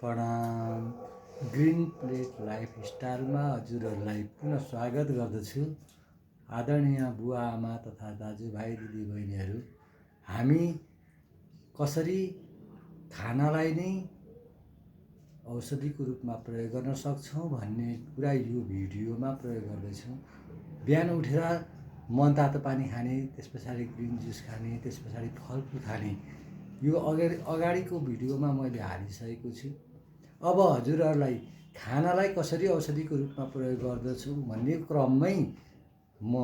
प्रणाम। Green plate लाइफस्टाइलमा हजुरहरूलाई पुनः स्वागत गर्दछु। आदरणीय बुवा आमा तथा दाजुभाइ दिदीबहिनीहरू, हामी कसरी खानालाई नै औषधिको रूपमा प्रयोग गर्न सक्छौँ भन्ने कुरा यो भिडियोमा प्रयोग गर्दैछौँ। बिहान उठेर मन तातो पानी खाने, त्यस पछाडि ग्रिन जुस खाने, त्यस पछाडि फलफुल खाने, यो अगाडिको भिडियोमा मैले हालिसकेको छु। अब हजुरहरूलाई खानालाई कसरी औषधिको रूपमा प्रयोग गर्दछु भन्ने क्रममै म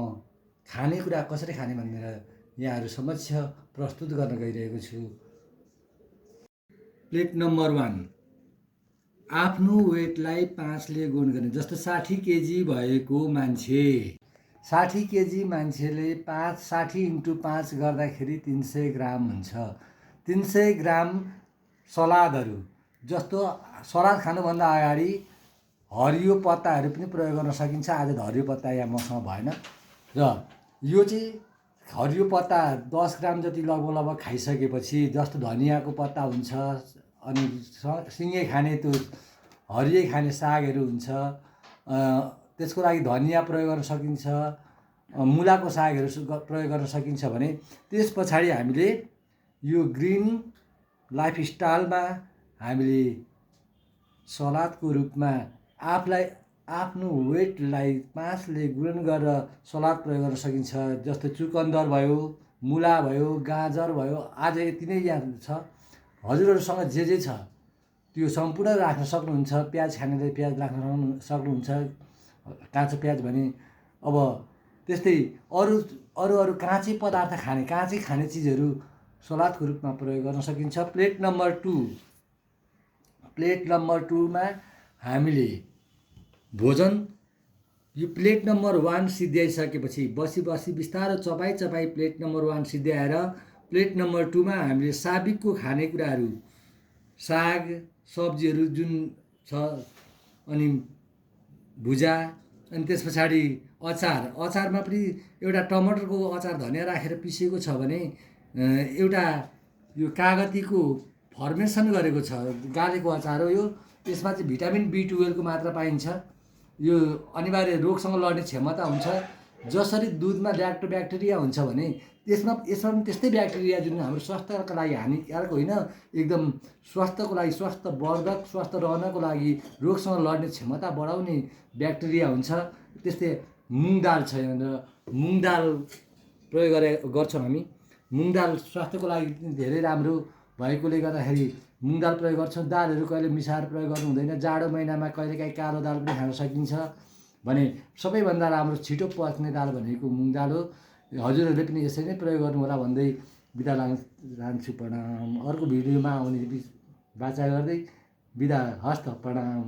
खानेकुरा कसरी खाने भनेर यहाँहरू समक्ष प्रस्तुत गर्न गइरहेको छु। प्लेट नम्बर 1, आफ्नो वेटलाई 5ले गुण गर्ने। जस्तो 60 केजी भएको मान्छे, 60 केजी मान्छेले 60 × 5 गर्दाखेरि 300 ग्राम हुन्छ। 300 ग्राम सलादहरू, जस्तो सलाद खानुभन्दा अगाडि हरियो पत्ताहरू पनि प्रयोग गर्न सकिन्छ। आज हरियो पत्ता यहाँ मसँग भएन र यो चाहिँ हरियो पत्ता 10 ग्राम जति लगभग खाइसकेपछि, जस्तो धनियाँको पत्ता हुन्छ, अनि सिँगै खाने त्यो हरियै खाने सागहरू हुन्छ, त्यसको लागि धनियाँ प्रयोग गर्न सकिन्छ, मुलाको सागहरू प्रयोग गर्न सकिन्छ भने त्यस पछाडि हामीले यो ग्रिन लाइफस्टाइलमा हामीले सलादको रूपमा आफ्नो वेटलाई 5ले गुणन गरेर सलाद प्रयोग गर्न सकिन्छ। जस्तो चुकन्दर भयो, मुला भयो, गाजर भयो। आज यति नै यहाँ छ। हजुरहरूसँग जे छ त्यो सम्पूर्ण राख्न सक्नुहुन्छ। प्याज खानेले प्याज राख्न सक्नुहुन्छ, काँचो प्याज भने। अब त्यस्तै अरू काँचै पदार्थ खाने, काँचै खाने चिजहरू सलादको रूपमा प्रयोग गर्न सकिन्छ। प्लेट नम्बर 2 मा हामीले भोजन, यो प्लेट नम्बर 1 सिद्ध्याइसकेपछि बसी बिस्तारो चपाई प्लेट नम्बर 1 सिद्ध्याएर प्लेट नम्बर 2 मा हामीले साबिकको खानेकुराहरू, साग सब्जीहरू जुन छ, अनि भुजा, अनि त्यस पछाडि अचारमा पनि एउटा टमाटरको अचार धनियाँ राखेर पिसेको छ भने, एउटा यो कागतीको फर्मेसन गरेको छ गालेको अचार हो यो। यसमा चाहिँ भिटामिन B12 को मात्रा पाइन्छ। यो अनिवार्य रोगसँग लड्ने क्षमता हुन्छ। जसरी दुधमा ल्याक्टोब्याक्टेरिया हुन्छ भने यसमा पनि त्यस्तै ब्याक्टेरिया जुन हाम्रो स्वास्थ्यका लागि हानिकारक होइन, एकदम स्वास्थ्यको लागि, स्वास्थ्यवर्धक, स्वस्थ रहनको लागि, रोगसँग लड्ने क्षमता बढाउने ब्याक्टेरिया हुन्छ। त्यस्तै मुङ दाल छ, मुङ दाल प्रयोग गर्छौँ हामी। मुङ दाल स्वास्थ्यको लागि धेरै राम्रो भएकोले गर्दाखेरि मुङ दाल प्रयोग गर्छौँ। दालहरू कहिले मिसाएर प्रयोग गर्नु हुँदैन। जाडो महिनामा कहिलेकाहीँ कालो दाल पनि खान सकिन्छ भने सबैभन्दा राम्रो छिटो पच्ने दाल भनेको मुङ दाल हो। हजुरहरूले पनि यसरी नै प्रयोग गर्नु होला भन्दै बिदा लान्छु। प्रणाम। अर्को भिडियोमा आउने बाचा गर्दै बिदा। हस्त, प्रणाम।